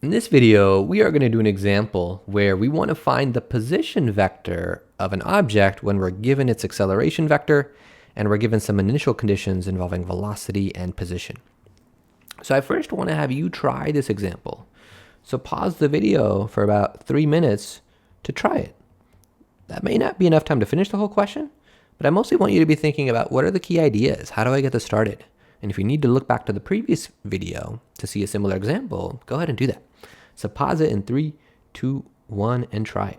In this video, we are going to do an example where we want to find the position vector of an object when we're given its acceleration vector and we're given some initial conditions involving velocity and position. So I first want to have you try this example. So pause the video for about 3 minutes to try it. That may not be enough time to finish the whole question, but I mostly want you to be thinking about what are the key ideas? How do I get this started? And if you need to look back to the previous video to see a similar example, go ahead and do that. So pause it in 3, 2, 1, and try it.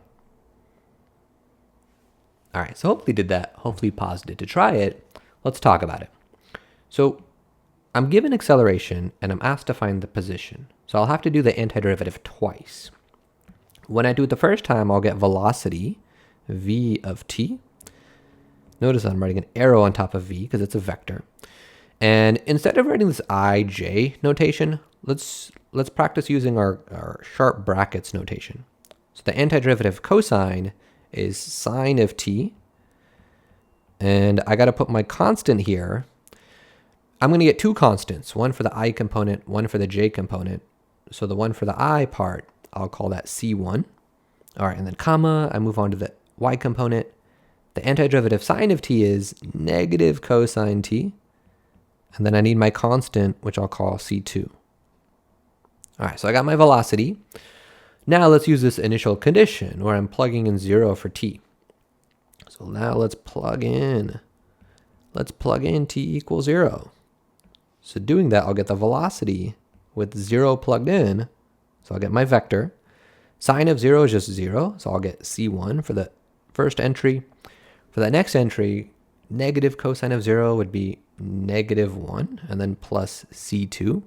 All right, so hopefully you did that. Hopefully you paused it to try it. Let's talk about it. So I'm given acceleration and I'm asked to find the position. So I'll have to do the antiderivative twice. When I do it the first time, I'll get velocity, v of t. Notice I'm writing an arrow on top of v because it's a vector. And instead of writing this ij notation, let's practice using our sharp brackets notation. So the antiderivative cosine is sine of t. And I got to put my constant here. I'm going to get two constants, one for the I component, one for the j component. So the one for the I part, I'll call that c1. All right, and then comma, I move on to the y component. The antiderivative sine of t is negative cosine t. And then I need my constant, which I'll call c2. All right, so I got my velocity. Now let's use this initial condition where I'm plugging in 0 for t. So now let's plug in t equals 0. So doing that, I'll get the velocity with 0 plugged in. So I'll get my vector. Sine of 0 is just 0, so I'll get c1 for the first entry. For that next entry, negative cosine of 0 would be negative 1, and then plus c2.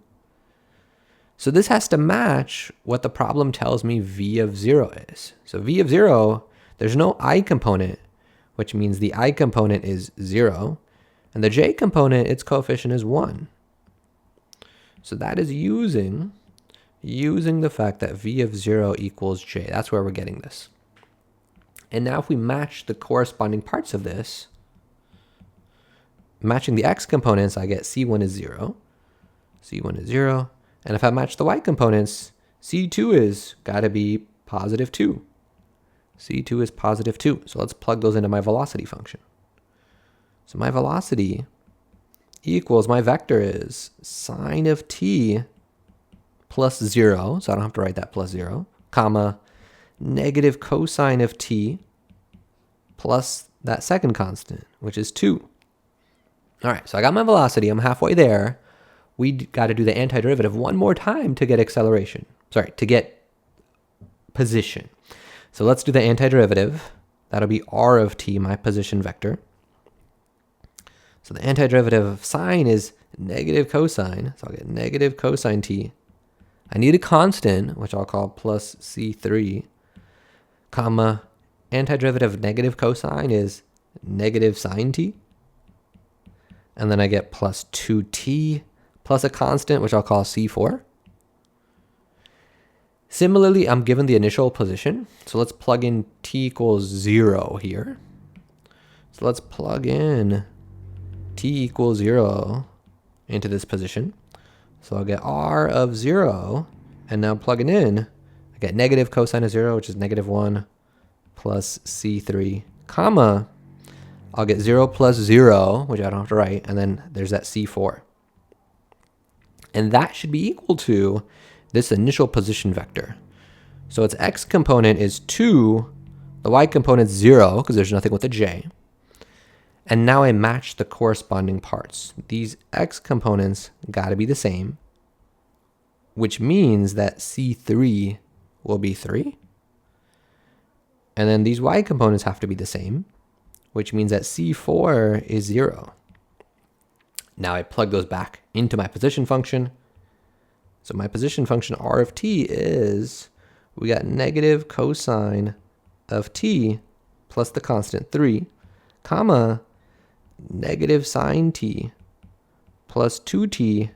So this has to match what the problem tells me v of 0 is. So v of 0, there's no I component, which means the I component is 0, and the j component, its coefficient is 1. So that is using the fact that v of 0 equals j. That's where we're getting this. And now if we match the corresponding parts of this, matching the x components, I get c1 is 0. c1 is 0. And if I match the y components, c2 is got to be positive 2. c2 is positive 2. So let's plug those into my velocity function. So my velocity equals, my vector is sine of t plus 0. So I don't have to write that plus 0, comma, negative cosine of t plus that second constant, which is 2. All right, so I got my velocity. I'm halfway there. We got to do the antiderivative one more time to get acceleration. Sorry, to get position. So let's do the antiderivative. That'll be r of t, my position vector. So the antiderivative of sine is negative cosine. So I'll get negative cosine t. I need a constant, which I'll call plus c3, comma, antiderivative of negative cosine is negative sine t. And then I get plus 2t plus a constant, which I'll call c4. Similarly, I'm given the initial position. So let's plug in t equals 0 here. So let's plug in t equals 0 into this position. So I'll get r of 0, and now plugging in, I get negative cosine of 0, which is negative 1, plus c3, comma, I'll get 0 plus 0, which I don't have to write, and then there's that c4. And that should be equal to this initial position vector. So its x component is 2, the y component is 0, because there's nothing with a j. And now I match the corresponding parts. These x components got to be the same, which means that c3 will be 3. And then these y components have to be the same, which means that c4 is 0. Now I plug those back into my position function. So my position function r of t is, we got negative cosine of t plus the constant 3, comma, negative sine t plus 2t,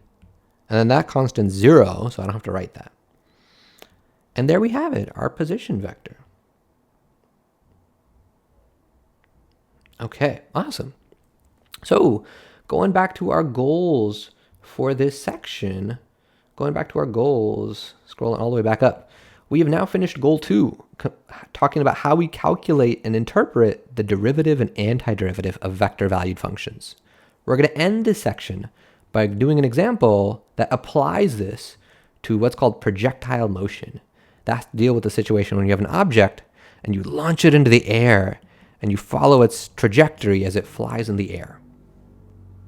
and then that constant 0, so I don't have to write that. And there we have it, our position vector. Okay, awesome. So going back to our goals for this section, going back to our goals, scrolling all the way back up, we have now finished goal 2, talking about how we calculate and interpret the derivative and antiderivative of vector-valued functions. We're going to end this section by doing an example that applies this to what's called projectile motion. That's to deal with the situation when you have an object and you launch it into the air and you follow its trajectory as it flies in the air.